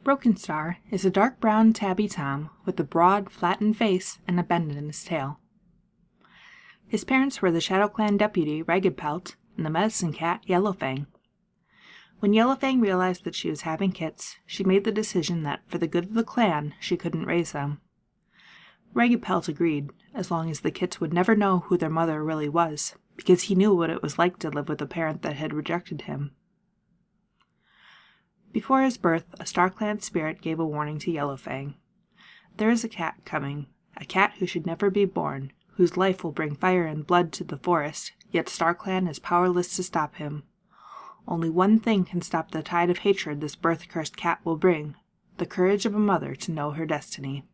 Brokenstar is a dark brown tabby tom with a broad, flattened face and a bend in his tail. His parents were the ShadowClan deputy Raggedpelt and the medicine cat Yellowfang. When Yellowfang realized that she was having kits, she made the decision that for the good of the clan she couldn't raise them. Raggedpelt agreed, as long as the kits would never know who their mother really was, because he knew what it was like to live with a parent that had rejected him. Before his birth, a StarClan spirit gave a warning to Yellowfang. There is a cat coming, a cat who should never be born, whose life will bring fire and blood to the forest, yet StarClan is powerless to stop him. Only one thing can stop the tide of hatred this birth-cursed cat will bring, the courage of a mother to know her destiny.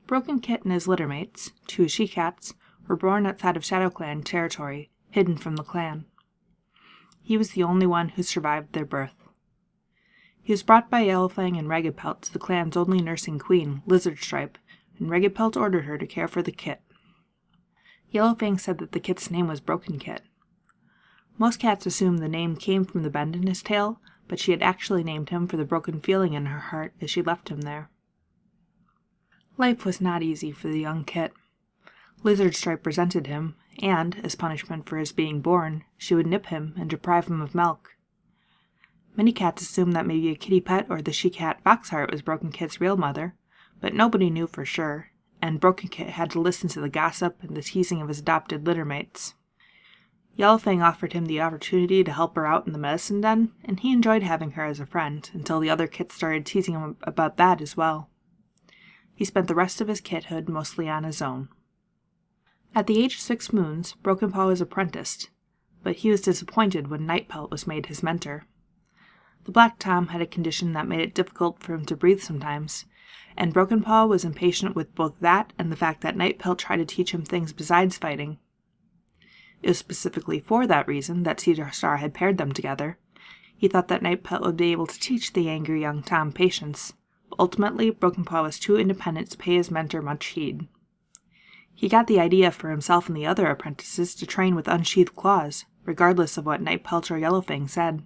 Broken Kit and his littermates, 2 she-cats, were born outside of ShadowClan territory, hidden from the clan. He was the only one who survived their birth. He was brought by Yellowfang and Raggedpelt to the clan's only nursing queen, Lizardstripe, and Raggedpelt ordered her to care for the kit. Yellowfang said that the kit's name was Broken Kit. Most cats assumed the name came from the bend in his tail, but she had actually named him for the broken feeling in her heart as she left him there. Life was not easy for the young kit. Lizardstripe resented him, and, as punishment for his being born, she would nip him and deprive him of milk. Many cats assumed that maybe a kitty pet or the she-cat Foxheart was Broken Kit's real mother, but nobody knew for sure, and Broken Kit had to listen to the gossip and the teasing of his adopted littermates. Yellowfang offered him the opportunity to help her out in the medicine den, and he enjoyed having her as a friend, until the other kits started teasing him about that as well. He spent the rest of his kithood mostly on his own. At the age of 6 moons, Broken Paw was apprenticed, but he was disappointed when Nightpelt was made his mentor. The Black Tom had a condition that made it difficult for him to breathe sometimes, and Broken Paw was impatient with both that and the fact that Nightpelt tried to teach him things besides fighting. It was specifically for that reason that Cedar Star had paired them together. He thought that Nightpelt would be able to teach the angry young Tom patience, but ultimately Broken Paw was too independent to pay his mentor much heed. He got the idea for himself and the other apprentices to train with unsheathed claws, regardless of what Nightpelt or Yellowfang said.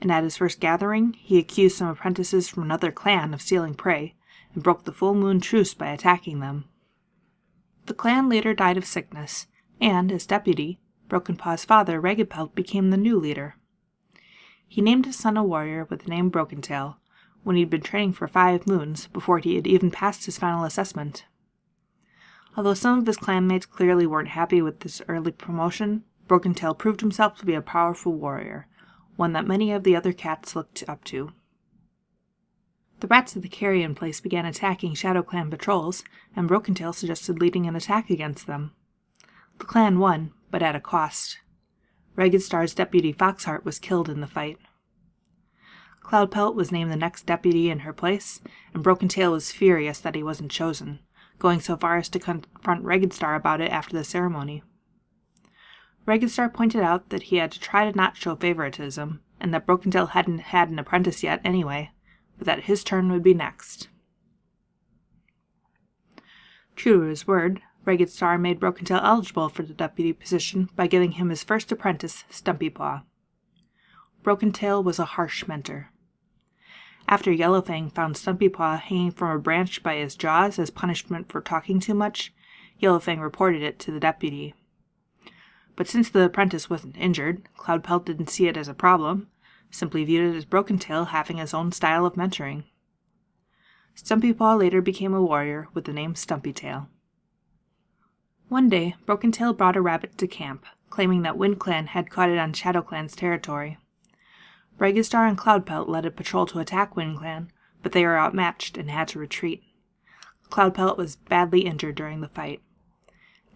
And at his first gathering, he accused some apprentices from another clan of stealing prey, and broke the full moon truce by attacking them. The clan later died of sickness, and, as deputy, Broken Paw's father, Raggedpelt, became the new leader. He named his son a warrior with the name Brokentail, when he'd been training for 5 moons before he had even passed his final assessment. Although some of his clanmates clearly weren't happy with this early promotion, Brokentail proved himself to be a powerful warrior, one that many of the other cats looked up to. The rats of the carrion place began attacking ShadowClan patrols, and Brokentail suggested leading an attack against them. The clan won, but at a cost. Ragged-Star's deputy Foxheart was killed in the fight. Cloudpelt was named the next deputy in her place, and Brokentail was furious that he wasn't chosen, going so far as to confront Ragged-Star about it after the ceremony. Ragged-Star pointed out that he had to try to not show favoritism, and that Brokentail hadn't had an apprentice yet anyway, but that his turn would be next. True to his word, Ragged-Star made Brokentail eligible for the deputy position by giving him his first apprentice, Stumpy Paw. Brokentail was a harsh mentor. After Yellowfang found Stumpy Paw hanging from a branch by his jaws as punishment for talking too much, Yellowfang reported it to the deputy. But since the apprentice wasn't injured, Cloudpelt didn't see it as a problem, simply viewed it as Brokentail having his own style of mentoring. Stumpy Paw later became a warrior with the name Stumpytail. One day, Brokentail brought a rabbit to camp, claiming that WindClan had caught it on ShadowClan's territory. Braggstar and Cloudpelt led a patrol to attack WindClan, but they were outmatched and had to retreat. Cloudpelt was badly injured during the fight.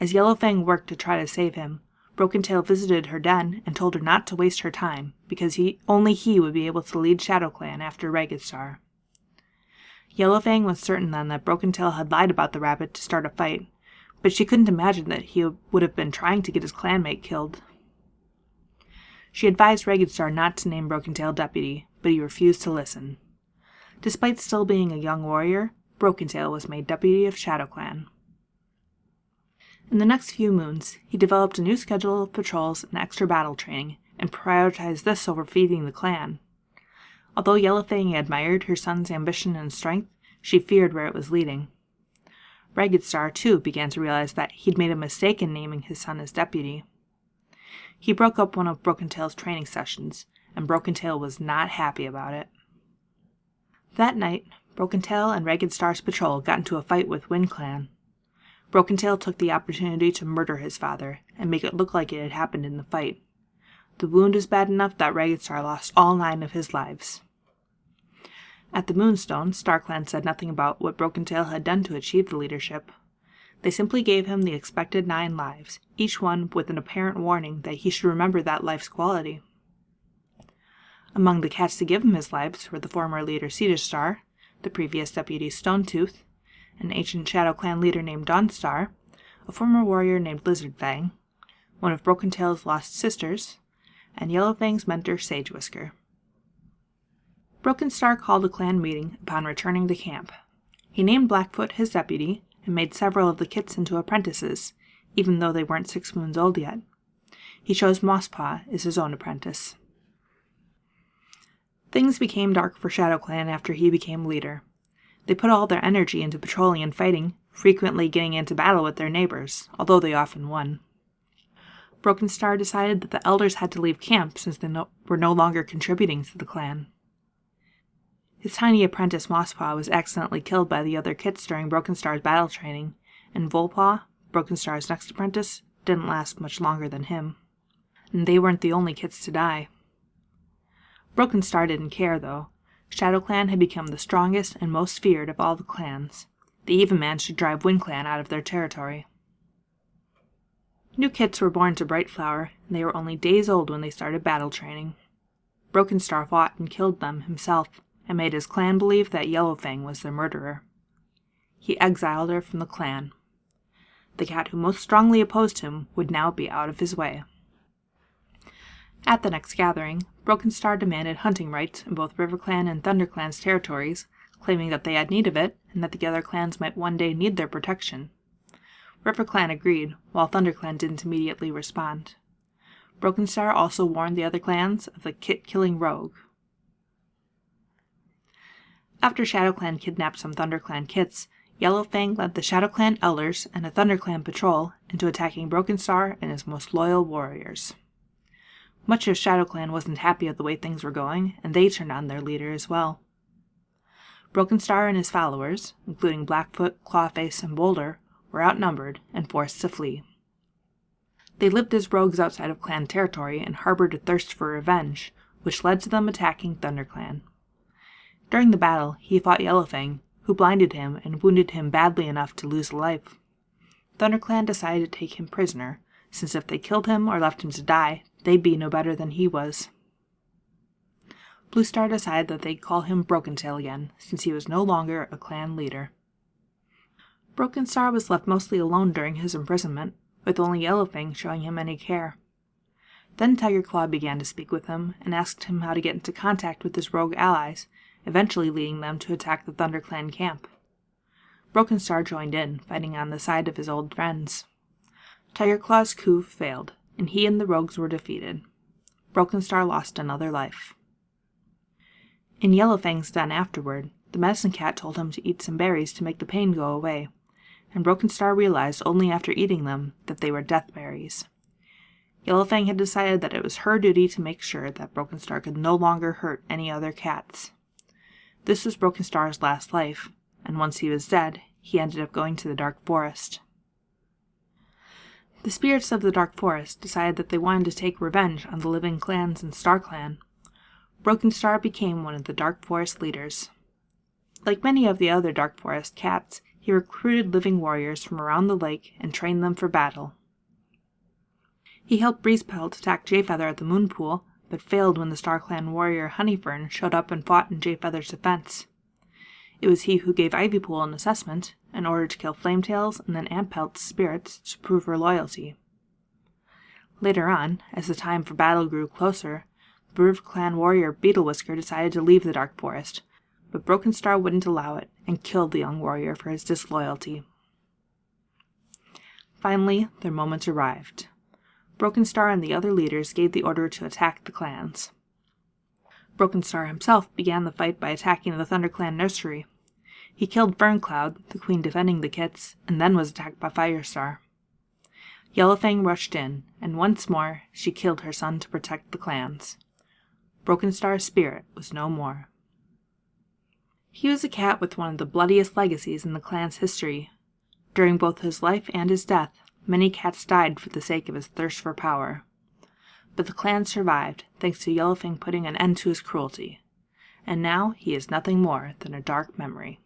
As Yellowfang worked to try to save him, Brokentail visited her den and told her not to waste her time, because only he would be able to lead ShadowClan after Raggedsstar. Yellowfang was certain then that Brokentail had lied about the rabbit to start a fight, but she couldn't imagine that he would have been trying to get his clanmate killed. She advised Raggedsstar not to name Brokentail deputy, but he refused to listen. Despite still being a young warrior, Brokentail was made deputy of ShadowClan. In the next few moons, he developed a new schedule of patrols and extra battle training, and prioritized this over feeding the clan. Although Yellowfang admired her son's ambition and strength, she feared where it was leading. Brokenstar, too, began to realize that he'd made a mistake in naming his son as deputy. He broke up one of Brokentail's training sessions, and Brokentail was not happy about it. That night, Brokentail and Brokenstar's patrol got into a fight with WcClan. Brokentail took the opportunity to murder his father and make it look like it had happened in the fight. The wound was bad enough that Brokenstar lost all 9 of his lives. At the Moonstone, StarClan said nothing about what Brokentail had done to achieve the leadership. They simply gave him the expected 9 lives, each one with an apparent warning that he should remember that life's quality. Among the cats to give him his lives were the former leader Cedarstar, the previous deputy Stonetooth, an ancient ShadowClan leader named Dawnstar, a former warrior named Lizardfang, one of Brokentail's lost sisters, and Yellowfang's mentor Sagewhisker. Brokenstar called a clan meeting upon returning to camp. He named Blackfoot his deputy and made several of the kits into apprentices, even though they weren't 6 moons old yet. He chose Mosspaw as his own apprentice. Things became dark for ShadowClan after he became leader. They put all their energy into patrolling and fighting, frequently getting into battle with their neighbors, although they often won. Brokenstar decided that the elders had to leave camp since they were no longer contributing to the clan. His tiny apprentice Mosspaw was accidentally killed by the other kits during Brokenstar's battle training, and Volpaw, Brokenstar's next apprentice, didn't last much longer than him. And they weren't the only kits to die. Brokenstar didn't care, though. ShadowClan had become the strongest and most feared of all the clans. They even managed to drive WcClan out of their territory. New kits were born to Brightflower, and they were only days old when they started battle training. Brokenstar fought and killed them himself, and made his clan believe that Yellowfang was their murderer. He exiled her from the clan. The cat who most strongly opposed him would now be out of his way. At the next gathering, Brokenstar demanded hunting rights in both RiverClan and ThunderClan's territories, claiming that they had need of it, and that the other clans might one day need their protection. RiverClan agreed, while ThunderClan didn't immediately respond. Brokenstar also warned the other clans of the kit-killing rogue. After ShadowClan kidnapped some ThunderClan kits, Yellowfang led the ShadowClan elders and a ThunderClan patrol into attacking Brokenstar and his most loyal warriors. Much of ShadowClan wasn't happy with the way things were going, and they turned on their leader as well. Brokenstar and his followers, including Blackfoot, Clawface, and Boulder, were outnumbered and forced to flee. They lived as rogues outside of clan territory and harbored a thirst for revenge, which led to them attacking ThunderClan. During the battle, he fought Yellowfang, who blinded him and wounded him badly enough to lose a life. ThunderClan decided to take him prisoner, since if they killed him or left him to die, they'd be no better than he was. Bluestar decided that they'd call him Brokentail again, since he was no longer a clan leader. Brokenstar was left mostly alone during his imprisonment, with only Yellowfang showing him any care. Then Tigerclaw began to speak with him, and asked him how to get into contact with his rogue allies, eventually leading them to attack the ThunderClan camp. Brokenstar joined in, fighting on the side of his old friends. Tigerclaw's coup failed, and he and the rogues were defeated. Brokenstar lost another life. In Yellowfang's den afterward, the medicine cat told him to eat some berries to make the pain go away, and Brokenstar realized only after eating them that they were death berries. Yellowfang had decided that it was her duty to make sure that Brokenstar could no longer hurt any other cats. This was Brokenstar's last life, and once he was dead, he ended up going to the Dark Forest. The spirits of the Dark Forest decided that they wanted to take revenge on the living clans in StarClan. Brokenstar became one of the Dark Forest leaders. Like many of the other Dark Forest cats, he recruited living warriors from around the lake and trained them for battle. He helped Breezepelt attack Jayfeather at the Moonpool, but failed when the StarClan warrior Honeyfern showed up and fought in Jayfeather's defense. It was he who gave Ivypool an assessment, in order to kill Flametail's and then Ampelt's spirits to prove her loyalty. Later on, as the time for battle grew closer, the RiverClan warrior Beetlewhisker decided to leave the Dark Forest, but Brokenstar wouldn't allow it and killed the young warrior for his disloyalty. Finally, their moment arrived. Brokenstar and the other leaders gave the order to attack the clans. Brokenstar himself began the fight by attacking the ThunderClan nursery. He killed Ferncloud, the queen defending the kits, and then was attacked by Firestar. Yellowfang rushed in, and once more she killed her son to protect the clans. Brokenstar's spirit was no more. He was a cat with one of the bloodiest legacies in the clan's history. During both his life and his death, many cats died for the sake of his thirst for power. But the clan survived, thanks to Yellowfang putting an end to his cruelty. And now he is nothing more than a dark memory.